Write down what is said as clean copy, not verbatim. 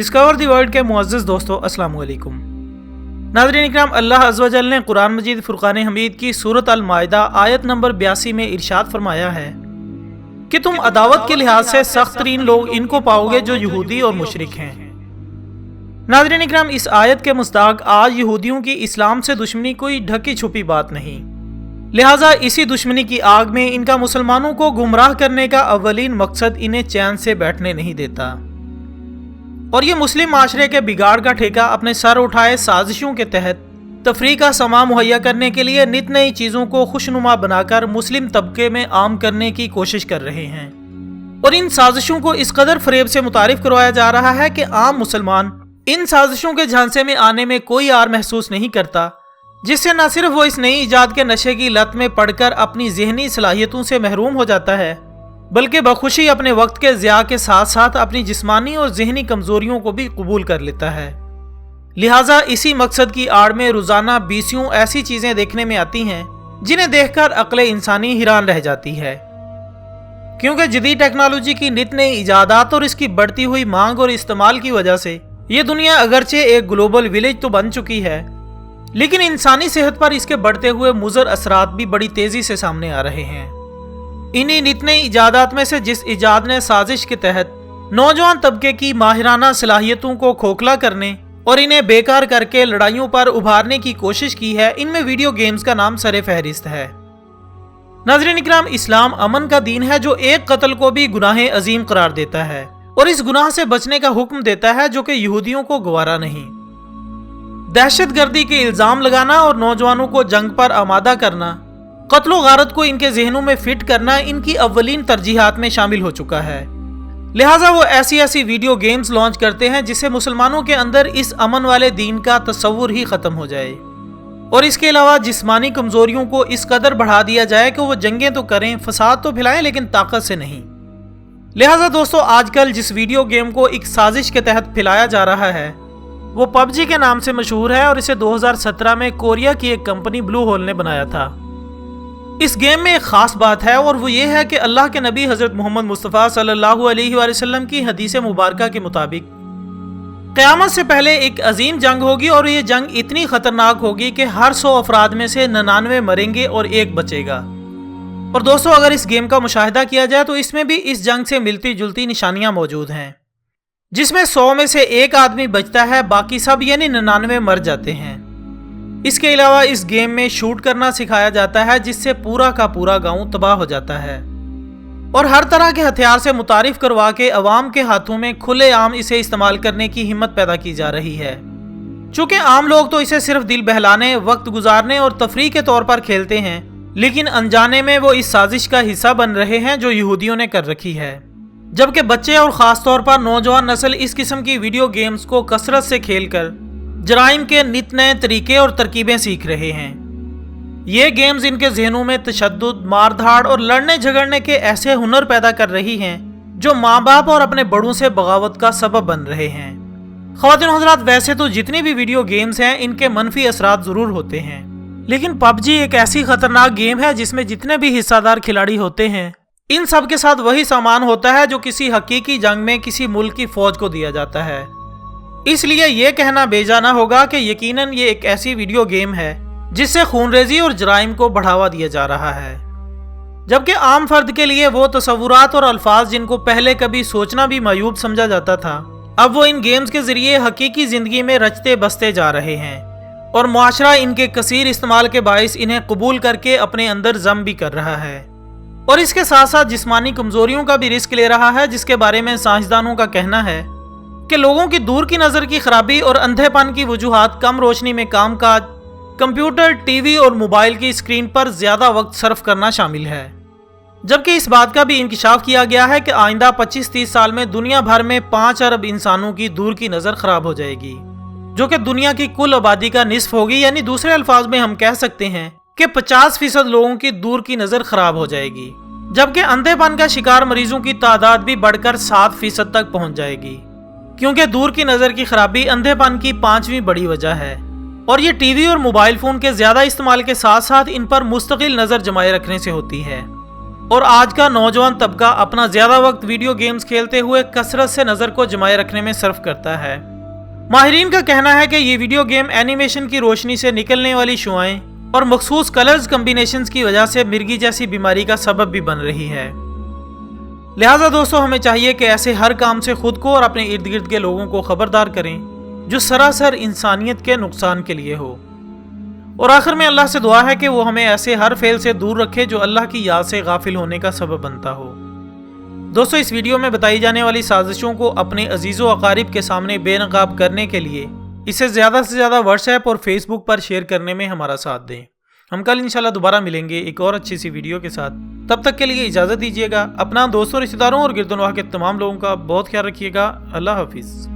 Discover the world کے معزز دوستو السلام علیکم۔ ناظرین اکرام، اللہ عز و جل نے قرآن مجید فرقان حمید کی سورۃ المائدہ آیت نمبر 82 میں ارشاد فرمایا ہے کہ تم عداوت کے لحاظ سے سخت ترین لوگ ان کو پاؤ گے جو یہودی اور مشرک ہیں۔ ناظرین اکرام، اس آیت کے مصداق آج یہودیوں کی اسلام سے دشمنی کوئی ڈھکی چھپی بات نہیں، لہٰذا اسی دشمنی کی آگ میں ان کا مسلمانوں کو گمراہ کرنے کا اولین مقصد انہیں چین سے بیٹھنے نہیں دیتا، اور یہ مسلم معاشرے کے بگاڑ کا ٹھیکہ اپنے سر اٹھائے سازشوں کے تحت تفریح کا سامان مہیا کرنے کے لیے نت نئی چیزوں کو خوشنما بنا کر مسلم طبقے میں عام کرنے کی کوشش کر رہے ہیں، اور ان سازشوں کو اس قدر فریب سے متعارف کروایا جا رہا ہے کہ عام مسلمان ان سازشوں کے جھانسے میں آنے میں کوئی آر محسوس نہیں کرتا، جس سے نہ صرف وہ اس نئی ایجاد کے نشے کی لت میں پڑ کر اپنی ذہنی صلاحیتوں سے محروم ہو جاتا ہے، بلکہ بخوشی اپنے وقت کے ضیاع کے ساتھ ساتھ اپنی جسمانی اور ذہنی کمزوریوں کو بھی قبول کر لیتا ہے۔ لہٰذا اسی مقصد کی آڑ میں روزانہ بیسیوں ایسی چیزیں دیکھنے میں آتی ہیں جنہیں دیکھ کر عقل انسانی حیران رہ جاتی ہے، کیونکہ جدید ٹیکنالوجی کی نت نئی ایجادات اور اس کی بڑھتی ہوئی مانگ اور استعمال کی وجہ سے یہ دنیا اگرچہ ایک گلوبل ولیج تو بن چکی ہے، لیکن انسانی صحت پر اس کے بڑھتے ہوئے مضر اثرات بھی بڑی تیزی سے سامنے آ رہے ہیں۔ انہی نت نئی ایجادات میں سے جس ایجاد نے سازش کے تحت نوجوان طبقے کی ماہرانہ صلاحیتوں کو کھوکھلا کرنے اور انہیں بیکار کر کے لڑائیوں پر ابھارنے کی کوشش کی ہے، ان میں ویڈیو گیمز کا نام سر فہرست ہے۔ ناظرین اکرام، اسلام امن کا دین ہے جو ایک قتل کو بھی گناہ عظیم قرار دیتا ہے اور اس گناہ سے بچنے کا حکم دیتا ہے جو کہ یہودیوں کو گوارا نہیں۔ دہشت گردی کے الزام لگانا اور نوجوانوں کو جنگ پر آمادہ کرنا، قتل و غارت کو ان کے ذہنوں میں فٹ کرنا ان کی اولین ترجیحات میں شامل ہو چکا ہے، لہٰذا وہ ایسی ویڈیو گیمز لانچ کرتے ہیں جس سے مسلمانوں کے اندر اس امن والے دین کا تصور ہی ختم ہو جائے، اور اس کے علاوہ جسمانی کمزوریوں کو اس قدر بڑھا دیا جائے کہ وہ جنگیں تو کریں، فساد تو پھلائیں، لیکن طاقت سے نہیں۔ لہٰذا دوستو، آج کل جس ویڈیو گیم کو ایک سازش کے تحت پھیلایا جا رہا ہے وہ پب جی کے نام سے مشہور ہے، اور اسے 2017 میں کوریا کی ایک کمپنی بلو ہول نے بنایا تھا۔ اس گیم میں ایک خاص بات ہے، اور وہ یہ ہے کہ اللہ کے نبی حضرت محمد مصطفیٰ صلی اللہ علیہ وآلہ وسلم کی حدیث مبارکہ کے مطابق قیامت سے پہلے ایک عظیم جنگ ہوگی، اور یہ جنگ اتنی خطرناک ہوگی کہ ہر 100 افراد میں سے 99 مریں گے اور ایک بچے گا۔ اور دوستو، اگر اس گیم کا مشاہدہ کیا جائے تو اس میں بھی اس جنگ سے ملتی جلتی نشانیاں موجود ہیں، جس میں 100 میں سے ایک آدمی بچتا ہے، باقی سب یعنی 99 مر جاتے ہیں۔ اس کے علاوہ اس گیم میں شوٹ کرنا سکھایا جاتا ہے، جس سے پورا کا پورا گاؤں تباہ ہو جاتا ہے، اور ہر طرح کے ہتھیار سے متعارف کروا کے عوام کے ہاتھوں میں کھلے عام اسے استعمال کرنے کی ہمت پیدا کی جا رہی ہے۔ چونکہ عام لوگ تو اسے صرف دل بہلانے، وقت گزارنے اور تفریح کے طور پر کھیلتے ہیں، لیکن انجانے میں وہ اس سازش کا حصہ بن رہے ہیں جو یہودیوں نے کر رکھی ہے، جبکہ بچے اور خاص طور پر نوجوان نسل اس قسم کی ویڈیو گیمز کو کثرت سے کھیل کر جرائم کے نت نئے طریقے اور ترکیبیں سیکھ رہے ہیں۔ یہ گیمز ان کے ذہنوں میں تشدد، مار دھاڑ اور لڑنے جھگڑنے کے ایسے ہنر پیدا کر رہی ہیں جو ماں باپ اور اپنے بڑوں سے بغاوت کا سبب بن رہے ہیں۔ خواتین و حضرات، ویسے تو جتنی بھی ویڈیو گیمز ہیں ان کے منفی اثرات ضرور ہوتے ہیں، لیکن پب جی ایک ایسی خطرناک گیم ہے جس میں جتنے بھی حصہ دار کھلاڑی ہوتے ہیں ان سب کے ساتھ وہی سامان ہوتا ہے جو کسی حقیقی جنگ میں کسی ملک کی فوج کو دیا جاتا ہے۔ اس لیے یہ کہنا بے جا نہ ہوگا کہ یقیناً یہ ایک ایسی ویڈیو گیم ہے جس سے خون ریزی اور جرائم کو بڑھاوا دیا جا رہا ہے، جبکہ عام فرد کے لیے وہ تصورات اور الفاظ جن کو پہلے کبھی سوچنا بھی معیوب سمجھا جاتا تھا، اب وہ ان گیمز کے ذریعے حقیقی زندگی میں رچتے بستے جا رہے ہیں، اور معاشرہ ان کے کثیر استعمال کے باعث انہیں قبول کر کے اپنے اندر ضم بھی کر رہا ہے، اور اس کے ساتھ ساتھ جسمانی کمزوریوں کا بھی رسک لے رہا ہے، جس کے بارے میں سائنسدانوں کا کہنا ہے کہ لوگوں کی دور کی نظر کی خرابی اور اندھے پن کی وجوہات کم روشنی میں کام کاج، کمپیوٹر، ٹی وی اور موبائل کی اسکرین پر زیادہ وقت صرف کرنا شامل ہے، جبکہ اس بات کا بھی انکشاف کیا گیا ہے کہ آئندہ 25-30 سال میں دنیا بھر میں 5 ارب انسانوں کی دور کی نظر خراب ہو جائے گی، جو کہ دنیا کی کل آبادی کا نصف ہوگی، یعنی دوسرے الفاظ میں ہم کہہ سکتے ہیں کہ 50% لوگوں کی دور کی نظر خراب ہو جائے گی، جبکہ اندھے پن کا شکار مریضوں کی تعداد بھی بڑھ کر 7% تک پہنچ جائے گی، کیونکہ دور کی نظر کی خرابی اندھے پن کی 5ویں بڑی وجہ ہے، اور یہ ٹی وی اور موبائل فون کے زیادہ استعمال کے ساتھ ساتھ ان پر مستقل نظر جمائے رکھنے سے ہوتی ہے۔ اور آج کا نوجوان طبقہ اپنا زیادہ وقت ویڈیو گیمز کھیلتے ہوئے کثرت سے نظر کو جمائے رکھنے میں صرف کرتا ہے۔ ماہرین کا کہنا ہے کہ یہ ویڈیو گیم اینیمیشن کی روشنی سے نکلنے والی شعاعیں اور مخصوص کلرز کمبینیشنز کی وجہ سے مرگی جیسی بیماری کا سبب بھی بن رہی ہے۔ لہٰذا دوستو، ہمیں چاہیے کہ ایسے ہر کام سے خود کو اور اپنے ارد گرد کے لوگوں کو خبردار کریں جو سراسر انسانیت کے نقصان کے لیے ہو۔ اور آخر میں اللہ سے دعا ہے کہ وہ ہمیں ایسے ہر فعل سے دور رکھے جو اللہ کی یاد سے غافل ہونے کا سبب بنتا ہو۔ دوستو، اس ویڈیو میں بتائی جانے والی سازشوں کو اپنے عزیز و اقارب کے سامنے بے نقاب کرنے کے لیے اسے زیادہ سے زیادہ واٹس ایپ اور فیس بک پر شیئر کرنے میں ہمارا ساتھ دیں۔ ہم کل انشاءاللہ دوبارہ ملیں گے ایک اور اچھی سی ویڈیو کے ساتھ۔ تب تک کے لیے اجازت دیجیے گا۔ اپنا دوستوں، رشتہ داروں اور گرد و نواح کے تمام لوگوں کا بہت خیال رکھیے گا۔ اللہ حافظ۔